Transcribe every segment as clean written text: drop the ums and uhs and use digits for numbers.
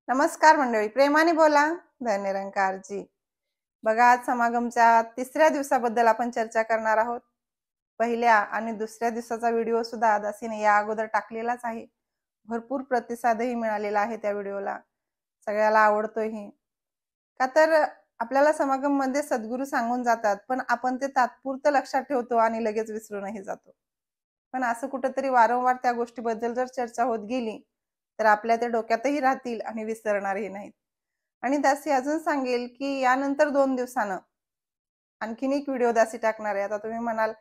नमस्कार मंडळी, प्रेमाने बोला, धननिरंकारजी. बघा, आज समागमच्या तिसऱ्या दिवसाबद्दल आपण चर्चा करणार आहोत. पहिल्या आणि दुसऱ्या दिवसाचा व्हिडिओ सुद्धा दासीने या अगोदर टाकलेलाच आहे. भरपूर प्रतिसादही मिळालेला आहे त्या व्हिडिओला. सगळ्याला आवडतोही. का तर आपल्याला समागम मध्ये सद्गुरू सांगून जातात, पण आपण ते तात्पुरतं लक्षात ठेवतो आणि लगेच विसरूनही जातो. पण असं कुठंतरी वारंवार त्या गोष्टीबद्दल जर चर्चा होत गेली तर आपल्या त्या डोक्यातही राहतील आणि विसरणारही नाहीत. आणि दासी अजून सांगेल की यानंतर 2 दिवसानं आणखीन एक व्हिडिओ दासी टाकणार आहे. आता तुम्ही म्हणाल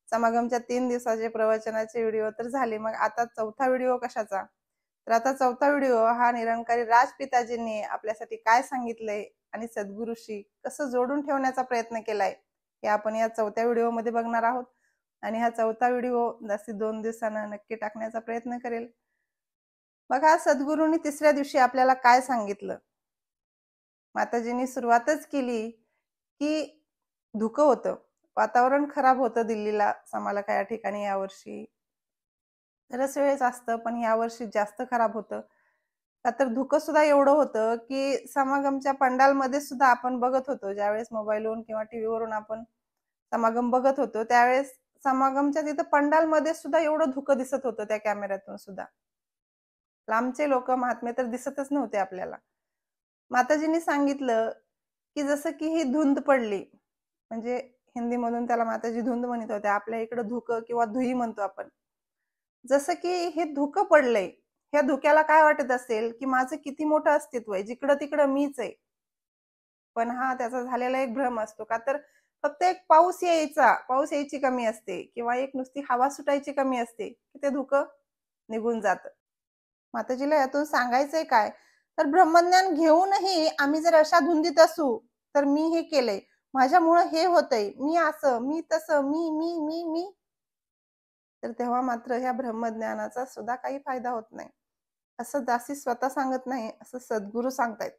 समागमच्या 3 दिवसाचे प्रवचनाचे व्हिडिओ तर झाले, मग आता चौथा व्हिडिओ कशाचा? तर आता चौथा व्हिडिओ हा निरंकारी राजपिताजींनी आपल्यासाठी काय सांगितलंय आणि सद्गुरूशी कसं जोडून ठेवण्याचा प्रयत्न केलाय हे आपण या चौथ्या व्हिडिओमध्ये बघणार आहोत. आणि हा चौथा व्हिडिओ दासी 2 दिवसानं नक्की टाकण्याचा प्रयत्न करेल. बघा, सद्गुरूंनी तिसऱ्या दिवशी आपल्याला काय सांगितलं. माताजींनी सुरुवातच केली की धुकं होतं, वातावरण खराब होतं दिल्लीला समाला काही ठिकाणी यावर्षी. बऱ्याच वेळेस असतं, पण यावर्षी जास्त खराब होतं. का तर धुकं सुद्धा एवढं होतं की समागमच्या पंडालमध्ये सुद्धा आपण बघत होतो, ज्यावेळेस मोबाईलवरून किंवा टीव्हीवरून आपण समागम बघत होतो त्यावेळेस समागमच्या तिथं पंडालमध्ये सुद्धा एवढं धुकं दिसत होतं त्या कॅमेऱ्यातून सुद्धा. लांबचे लोक महात्मे तर दिसतच नव्हते आपल्याला. माताजींनी सांगितलं की जसं की ही धुंद पडली, म्हणजे हिंदीमधून त्याला माताजी धुंद म्हणत होत्या, आपल्या इकडे धुकं किंवा धुई म्हणतो आपण. जसं की हे धुकं पडलंय, ह्या धुक्याला काय वाटत असेल की माझं किती मोठं अस्तित्व आहे, जिकडं तिकडं मीच आहे. पण हा त्याचा झालेला एक भ्रम असतो. का तर फक्त एक पाऊस यायची कमी असते किंवा एक नुसती हवा सुटायची कमी असते की ते धुकं निघून जातं. माताजीला यातून सांगायचंय काय, तर ब्रह्मज्ञान घेऊनही आम्ही जर अशा धुंदीत असू तर मी हे केलंय, माझ्यामुळं हे होतंय, मी असं, मी तसं, मी मी मी मी तर तेव्हा मात्र ह्या ब्रह्मज्ञानाचा सुद्धा काही फायदा होत नाही. असं दासी स्वतः सांगत नाही, असं सद्गुरू सांगतायत.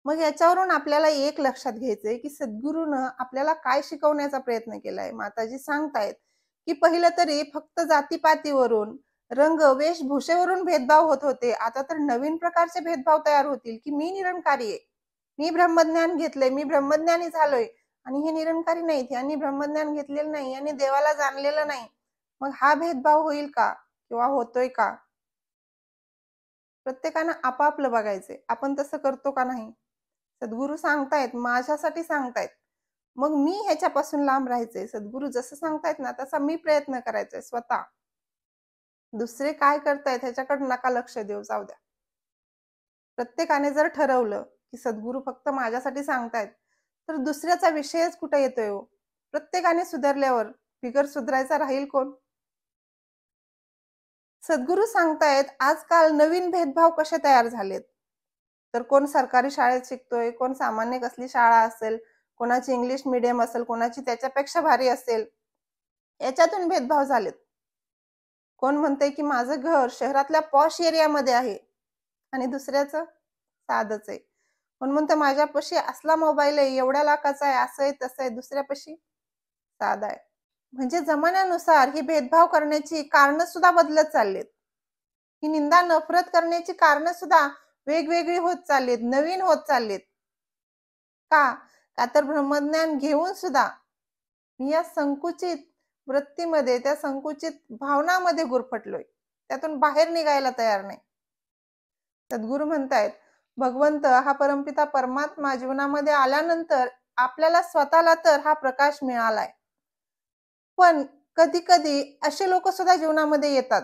मग याच्यावरून आपल्याला एक लक्षात घ्यायचंय की सद्गुरूनं आपल्याला काय शिकवण्याचा प्रयत्न केलाय. माताजी सांगतायत की पहिलं तरी फक्त जातीपातीवरून, रंग वेशभूषेवरून भेदभाव होत होते, आता तर नवीन प्रकारचे भेदभाव तयार होतील की मी निरंकारी आहे, मी ब्रह्मज्ञान घेतलंय, मी ब्रह्मज्ञानी झालोय आणि हे निरंकारी नाहीत, यांनी ब्रह्मज्ञान घेतलेलं नाही, यांनी देवाला जाणलेलं नाही. मग हा भेदभाव होईल का किंवा होतोय का? प्रत्येकानं आपापलं बघायचंय. आपण तसं करतो का नाही? सद्गुरू सांगतायत, माझ्यासाठी सांगतायत, मग मी ह्याच्यापासून लांब राहायचंय. सद्गुरू जसं सांगतायत ना तसा मी प्रयत्न करायचाय स्वतः. दुसरे काय करतायत ह्याच्याकडे नका लक्ष देऊ, जाऊ द्या. प्रत्येकाने जर ठरवलं की सद्गुरू फक्त माझ्यासाठी सांगतायत तर दुसऱ्याचा विषयच कुठे येतोय हो. प्रत्येकाने सुधारल्यावर बिगर सुधारायचा राहील कोण? सद्गुरू सांगतायत आजकाल नवीन भेदभाव कसे तयार झालेत. तर कोण सरकारी शाळेत शिकतोय, कोण सामान्य कसली शाळा असेल, कोणाची इंग्लिश मीडियम असेल, कोणाची त्याच्यापेक्षा भारी असेल, याच्यातून भेदभाव झालेत. कोण म्हणतंय की माझं घर शहरातल्या पॉश एरियामध्ये आहे आणि दुसऱ्याचं साधच आहे. कोण म्हणतं माझ्यापाशी असला मोबाईल आहे, एवढ्या लाखाचा आहे, असं आहे तसं आहे, दुसऱ्यापाशी साधा आहे. म्हणजे जमान्यानुसार ही भेदभाव करण्याची कारण सुद्धा बदलत चाललेत. ही निंदा नफरत करण्याची कारण सुद्धा वेगवेगळी होत चाललीत, नवीन होत चाललीत. का तर ब्रह्मज्ञान घेऊन सुद्धा मी या संकुचित वृत्तीमध्ये, त्या संकुचित भावनामध्ये गुरफटलोय, त्यातून बाहेर निघायला तयार नाही. सद्गुरू म्हणतायत भगवंत हा परमपिता परमात्मा जीवनामध्ये आल्यानंतर आपल्याला स्वतःला तर हा प्रकाश मिळालाय, पण कधी कधी असे लोक सुद्धा जीवनामध्ये येतात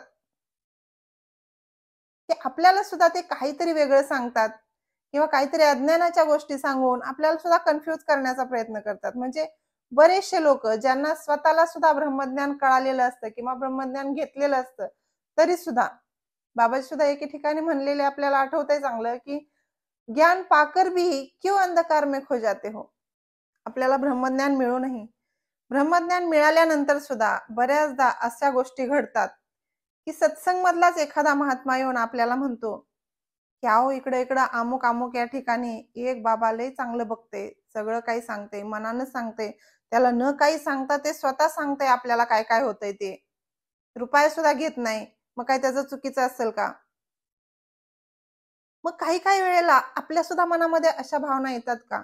ते आपल्याला सुद्धा ते काहीतरी वेगळं सांगतात किंवा काहीतरी अज्ञानाच्या गोष्टी सांगून आपल्याला सुद्धा कन्फ्यूज करण्याचा प्रयत्न करतात. म्हणजे बरेचसे लोक ज्यांना स्वतःला सुद्धा ब्रह्मज्ञान कळालेलं असतं किंवा ब्रह्मज्ञान घेतलेलं असतं तरी सुद्धा, बाबाजी सुद्धा एके ठिकाणी म्हणलेले आपल्याला आठवतंय चांगलं की ज्ञान पाकर भी क्यों अंधकार में खो जाते हो. आपल्याला ब्रह्मज्ञान मिळूनही, ब्रह्मज्ञान मिळाल्यानंतर सुद्धा बऱ्याचदा अशा गोष्टी घडतात की सत्संग मधलाच एखादा महात्मा येऊन आपल्याला म्हणतो की अहो इकडे इकडे अमुक अमुक या ठिकाणी एक बाबा लय चांगलं बघते, सगळं काही सांगते, मनानं सांगते, त्याला न काही सांगता ते स्वतः सांगते आपल्याला काय काय होतंय ते, रुपया सुद्धा घेत नाही. मग काय त्याचं चुकीचं असेल का? मग काही काही वेळेला आपल्या सुद्धा मनामध्ये अशा भावना येतात का,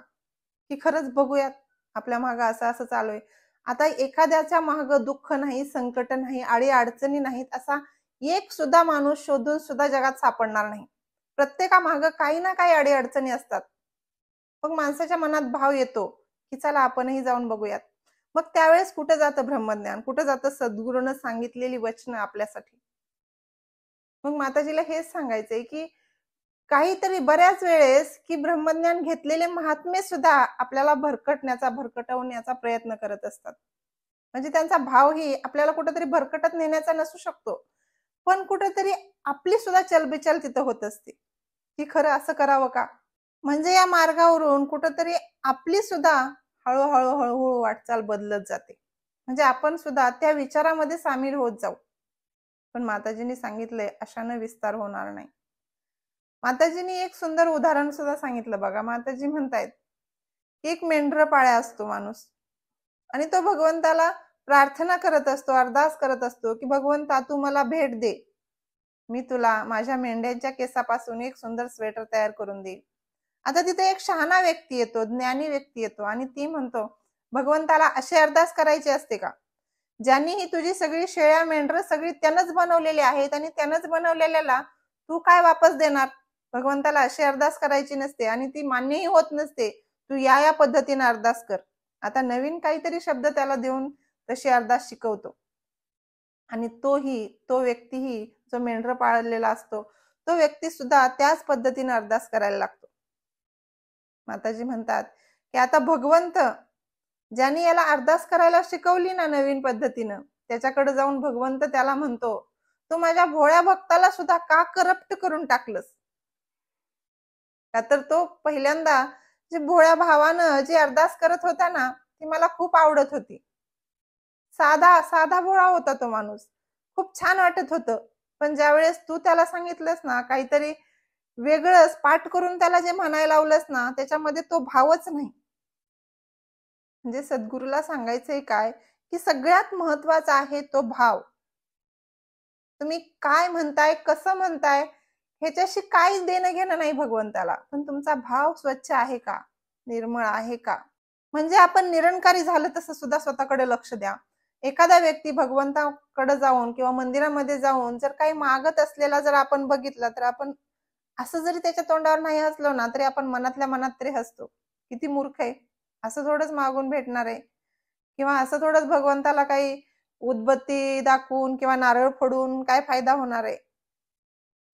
की खरंच बघूयात आपल्या मागं असं असं चालू आहे. आता एखाद्याच्या मागं दुःख नाही, संकट नाही, अडी-अडचणी नाहीत, असा एक सुद्धा माणूस शोधून सुद्धा जगात सापडणार नाही. प्रत्येकामागं काही ना काही अडी-अडचणी असतात. मग माणसाच्या मनात भाव येतो, की चला आपणही जाऊन बघूयात. मग त्यावेळेस कुठं जातं ब्रह्मज्ञान, कुठं जातं सद्गुरूनं सांगितलेली वचनं आपल्यासाठी. मग माताजीला हेच सांगायचंय, की काहीतरी बऱ्याच वेळेस, की ब्रह्मज्ञान घेतलेले महात्मे सुद्धा आपल्याला भरकटण्याचा, भरकटवण्याचा प्रयत्न करत असतात. म्हणजे त्यांचा भावही आपल्याला कुठेतरी भरकटत नेण्याचा नसू शकतो. पण कुठेतरी आपली सुद्धा चलबिचल तिथं होत असते, की खरं असं करावं का? म्हणजे या मार्गावरून कुठेतरी आपली सुद्धा हळूहळू हळूहळू वाटचाल बदलत जाते. म्हणजे आपण सुद्धा त्या विचारामध्ये सामील होत जाऊ. पण माताजींनी सांगितलंय अशानं विस्तार होणार नाही. माताजींनी एक सुंदर उदाहरण सुद्धा सांगितलं बघा. माताजी म्हणतायत, एक मेंढर पाळ्या असतो माणूस आणि तो भगवंताला प्रार्थना करत असतो, अरदास करत असतो, की भगवंता तू मला भेट दे. मी तुला माझ्या मेंढ्यांच्या केसापासून एक सुंदर स्वेटर तयार करून देईल. आता तिथे एक शहाणा व्यक्ती येतो, ज्ञानी व्यक्ती येतो आणि ती म्हणतो, भगवंताला अशी अरदास करायची असते का? ज्यांनी ही तुझी सगळी शेळ्या मेंढर सगळी त्यानंच बनवलेली आहेत आणि त्यानंच बनवलेल्याला तू काय वापस देणार? भगवंताला अशी अरदास करायची नसते आणि ती मान्यही होत नसते. तू या या पद्धतीने अरदास कर. आता नवीन काहीतरी शब्द त्याला देऊन तशी अरदास शिकवतो आणि तो व्यक्तीही जो मेंढर पाळलेला असतो तो व्यक्ती सुद्धा त्याच पद्धतीने अरदास करायला लागतो. माताजी म्हणतात की आता भगवंत ज्यांनी याला अरदास करायला शिकवली ना नवीन पद्धतीनं, त्याच्याकडे जाऊन भगवंत त्याला म्हणतो, तू माझ्या भोळ्या भक्ताला सुद्धा का करप्ट करून टाकलंस? का तर तो पहिल्यांदा जे भोळ्या भावानं जी अरदास करत होता ना, ती मला खूप आवडत होती. साधा साधा भोळा होता तो माणूस. खूप छान वाटत होतं. पण ज्यावेळेस तू त्याला सांगितलंस ना काहीतरी वेगळंच पाठ करून त्याला जे म्हणायला लावलंस ना, त्याच्यामध्ये तो भावच नाही. म्हणजे सद्गुरूला सांगायचंय काय, की सगळ्यात महत्वाचा आहे तो भाव. तुम्ही काय म्हणताय, कसं म्हणताय, ह्याच्याशी काहीच देणं घेणं नाही भगवंताला. पण तुमचा भाव स्वच्छ आहे का? निर्मळ आहे का? म्हणजे आपण निरंकारी झालं तसं सुद्धा स्वतःकडे लक्ष द्या. एखादा व्यक्ती भगवंताकडे जाऊन किंवा मंदिरामध्ये जाऊन जर काही मागत असलेला जर आपण बघितला, तर आपण असं जरी त्याच्या तोंडावर नाही हसलो ना, तरी आपण मनातल्या मनात तरी हसतो. किती मूर्ख आहे. असं थोडंच मागून भेटणार आहे किंवा असं थोडंच भगवंताला काही उदबत्ती दाखवून किंवा नारळ फोडून काय फायदा होणार आहे.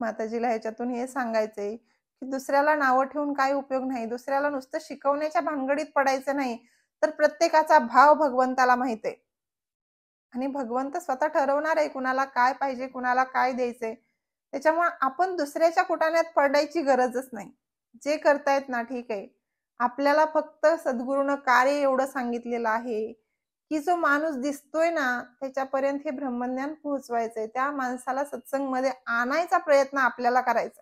माताजीला ह्याच्यातून हे सांगायचंय की दुसऱ्याला नावं ठेवून काही उपयोग नाही. दुसऱ्याला नुसतं शिकवण्याच्या भानगडीत पडायचं नाही, तर प्रत्येकाचा भाव भगवंताला माहित आहे आणि भगवंत स्वतः ठरवणार आहे कुणाला काय पाहिजे, कुणाला काय द्यायचंय. त्याच्यामुळे आपण दुसऱ्याच्या कुटाण्यात पडायची गरजच नाही. जे करतायत ना ठीक आहे. आपल्याला फक्त सद्गुरूनं कार्य एवढं सांगितलेलं आहे की जो माणूस दिसतोय ना त्याच्यापर्यंत हे ब्रह्मज्ञान पोहोचवायचंय. त्या माणसाला सत्संगमध्ये आणायचा प्रयत्न आपल्याला करायचा.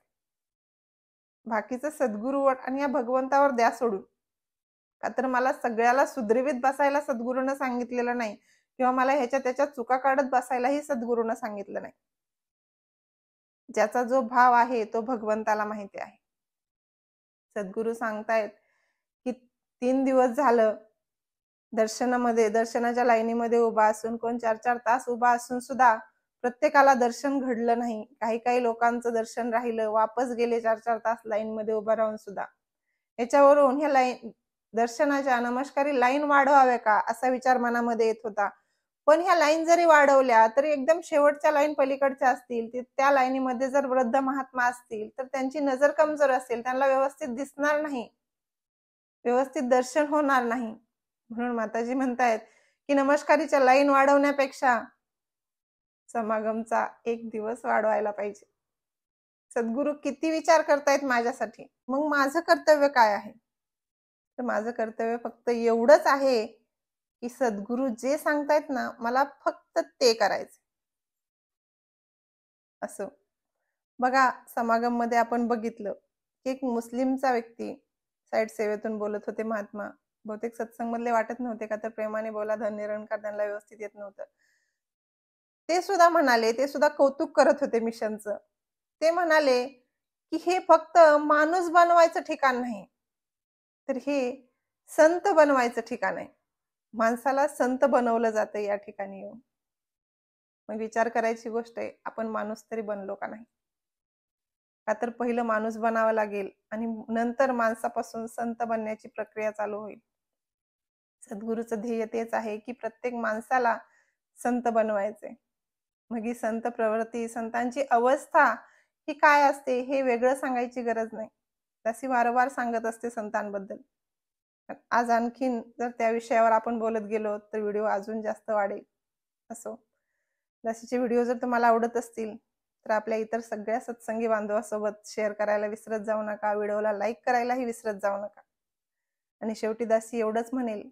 बाकीचं सद्गुरूवर आणि या भगवंतावर द्या सोडून. का तर मला सगळ्याला सुधरवीत बसायला सद्गुरूनं सांगितलेलं नाही किंवा मला ह्याच्या त्याच्या चुका काढत बसायलाही सद्गुरूनं सांगितलं नाही. ज्याचा जो भाव आहे तो भगवंताला माहिती आहे. सद्गुरू सांगतायत की 3 दिवस झालं दर्शनाच्या लाईनीमध्ये उभा असून, कोण 4-4 तास उभा असून सुद्धा प्रत्येकाला दर्शन घडलं नाही. काही काही लोकांचं दर्शन राहिलं, वापस गेले 4-4 तास लाईनमध्ये उभा राहून सुद्धा. याच्यावरून ह्या दर्शनाच्या नमस्कारी लाईन वाढवाव्या का असा विचार मनामध्ये येत होता. पण ह्या लाईन जरी वाढवल्या तरी एकदम शेवटच्या लाईन पलीकडच्या असतील, त्या लाईनीमध्ये जर वृद्ध महात्मा असतील तर त्यांची नजर कमजोर असेल, त्यांना व्यवस्थित दिसणार नाही, व्यवस्थित दर्शन होणार नाही. म्हणून माताजी म्हणतायत की नमस्कारीच्या लाईन वाढवण्यापेक्षा समागमचा 1 दिवस वाढवायला पाहिजे. सद्गुरू किती विचार करतायत माझ्यासाठी. मग माझं कर्तव्य काय आहे? तर माझं कर्तव्य फक्त एवढंच आहे की सद्गुरू जे सांगतायत ना मला फक्त ते करायचं. असं बघा, समागम मध्ये आपण बघितलं की एक मुस्लिमचा व्यक्ती साईड सेवेतून बोलत होते. महात्मा बहुतेक सत्संग मधले वाटत नव्हते का तर प्रेमाने बोला, धन निरंकार त्यांना व्यवस्थित येत नव्हतं. ते सुद्धा म्हणाले, ते सुद्धा कौतुक करत होते मिशनचं. ते म्हणाले की हे फक्त माणूस बनवायचं ठिकाण नाही, तर हे संत बनवायचं ठिकाण आहे. माणसाला संत बनवलं जातं या ठिकाणी येऊन. मग विचार करायची गोष्ट आहे, आपण माणूस तरी बनलो का नाही? का तर पहिलं माणूस बनावं लागेल आणि नंतर माणसापासून संत बनण्याची प्रक्रिया चालू होईल. सद्गुरूचं ध्येय तेच आहे की प्रत्येक माणसाला संत बनवायचे. मग ही संत प्रवृत्ती, संतांची अवस्था ही काय असते हे वेगळं सांगायची गरज नाही. तशी वारंवार सांगत असते संतांबद्दल. आज आणखीन जर त्या विषयावर आपण बोलत गेलो तर व्हिडिओ अजून जास्त वाढेल. असो, जशीचे व्हिडिओ जर तुम्हाला आवडत असतील तर आपल्या इतर सगळ्या सत्संगी बांधवासोबत शेअर करायला विसरत जाऊ नका. व्हिडिओला लाईक करायलाही विसरत जाऊ नका. आणि शेवटी दासी एवढंच म्हणेल,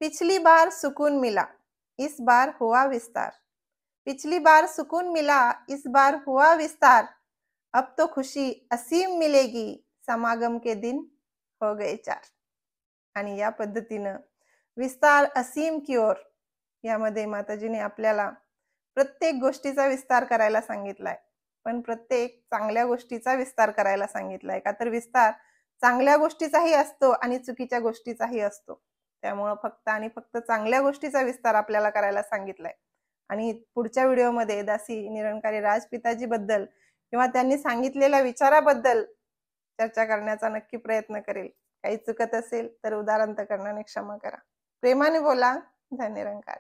पिछली बार सुकून मिला, इस बार हुआ विस्तार. पिछली बार सुकून मिला, इस बार हुआ विस्तार. अब तो खुशी असीम मिलेगी, समागम के दिन हो गए 4. आणि या पद्धतीनं विस्तार असीम की ओर यामध्ये माताजीने आपल्याला प्रत्येक गोष्टीचा विस्तार करायला सांगितलाय, पण प्रत्येक चांगल्या गोष्टीचा विस्तार करायला सांगितलाय. का तर विस्तार चांगल्या गोष्टीचाही असतो आणि चुकीच्या गोष्टीचाही असतो. त्यामुळं फक्त आणि फक्त चांगल्या गोष्टीचा विस्तार आपल्याला करायला सांगितलाय. आणि पुढच्या व्हिडिओमध्ये दासी निरंकारी राजपिताजी बद्दल किंवा त्यांनी सांगितलेल्या विचाराबद्दल चर्चा करण्याचा नक्की प्रयत्न करेल. काही चुकत असेल तर उदार अंतःकरणाने क्षमा करा. प्रेमाने बोला. धन्य निरंकार.